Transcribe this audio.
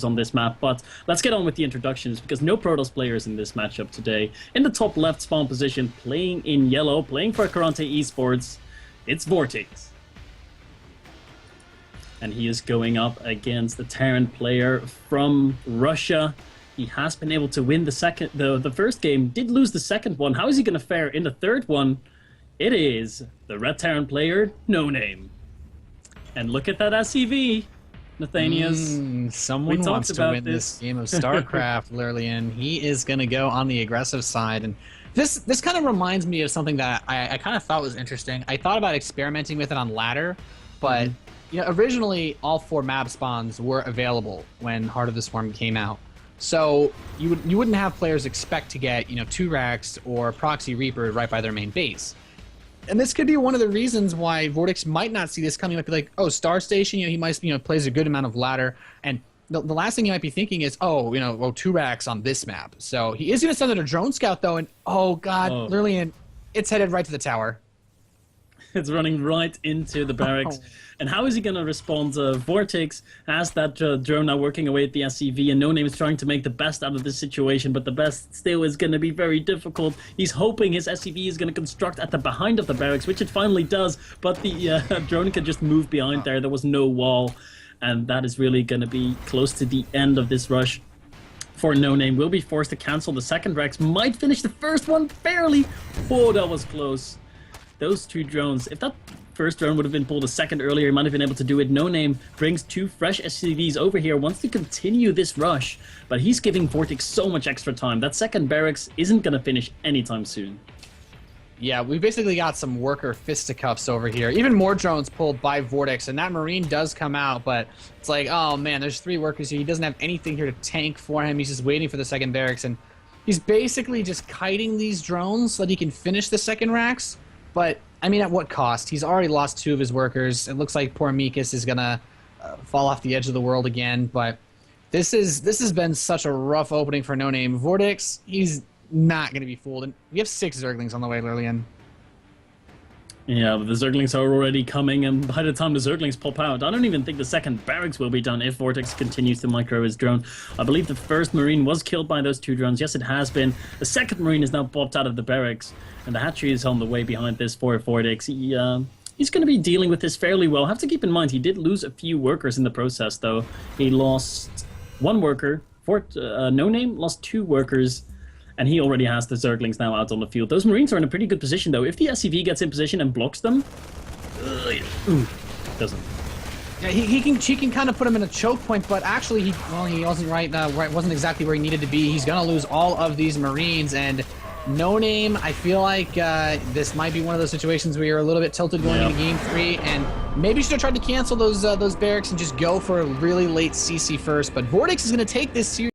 on this map, but let's get on with the introductions because no Protoss players in this matchup today. In the top left spawn position, playing in yellow, playing for Karante Esports, it's Vortix. And he is going up against the Terran player from Russia. He has been able to win the first game, did lose the second one. How is he going to fare in the third one? It is the Red Terran player, NoName. And look at that SCV. Nathanias. Someone wants to win this game of Starcraft, Lillian. He is going to go on the aggressive side. And this kind of reminds me of something that I kind of thought was interesting. I thought about experimenting with it on ladder, but you know, originally all 4 map spawns were available when Heart of the Swarm came out. So you wouldn't have players expect to get, 2 Rex or Proxy Reaper right by their main base. And this could be one of the reasons why Vortix might not see this coming. Might be like, oh, Star Station, he might, plays a good amount of ladder. And the last thing you might be thinking is, 2 racks on this map. So he is going to send out a drone scout, though, and oh, God, Lillian, it's headed right to the tower. It's running right into the barracks. And how is he going to respond? Vortix has that drone now working away at the SCV, and NoName is trying to make the best out of this situation, but the best still is going to be very difficult. He's hoping his SCV is going to construct at the behind of the barracks, which it finally does, but the drone can just move behind there. There was no wall, and that is really going to be close to the end of this rush for NoName. Will be forced to cancel the second Rex. Might finish the first one barely. Oh, that was close. Those 2 drones, if that first drone would have been pulled a second earlier, he might have been able to do it. NoName brings 2 fresh SCVs over here, wants to continue this rush, but he's giving Vortix so much extra time. That second barracks isn't going to finish anytime soon. Yeah, we basically got some worker fisticuffs over here. Even more drones pulled by Vortix, and that Marine does come out, but it's like, oh man, there's 3 workers here. He doesn't have anything here to tank for him. He's just waiting for the second barracks, and he's basically just kiting these drones so that he can finish the second racks. But, I mean, at what cost? He's already lost 2 of his workers. It looks like poor Mikas is going to fall off the edge of the world again. But this has been such a rough opening for NoName. Vortix, he's not going to be fooled. And we have 6 Zerglings on the way, Lillian. Yeah, but the Zerglings are already coming, and by the time the Zerglings pop out, I don't even think the second barracks will be done if Vortix continues to micro his drone. I believe the first Marine was killed by those 2 drones. Yes, it has been. The second Marine is now popped out of the barracks, and the hatchery is on the way behind this for Vortix. He's going to be dealing with this fairly well. Have to keep in mind, he did lose a few workers in the process, though. He lost 1 worker. NoName lost 2 workers. And he already has the Zerglings now out on the field. Those Marines are in a pretty good position, though. If the SCV gets in position and blocks them... doesn't. Yeah, he can kind of put him in a choke point, but actually, he wasn't wasn't exactly where he needed to be. He's going to lose all of these Marines, and NoName, I feel like this might be one of those situations where you're a little bit tilted going into Game 3, and maybe you should have tried to cancel those barracks and just go for a really late CC first. But Vortix is going to take this series.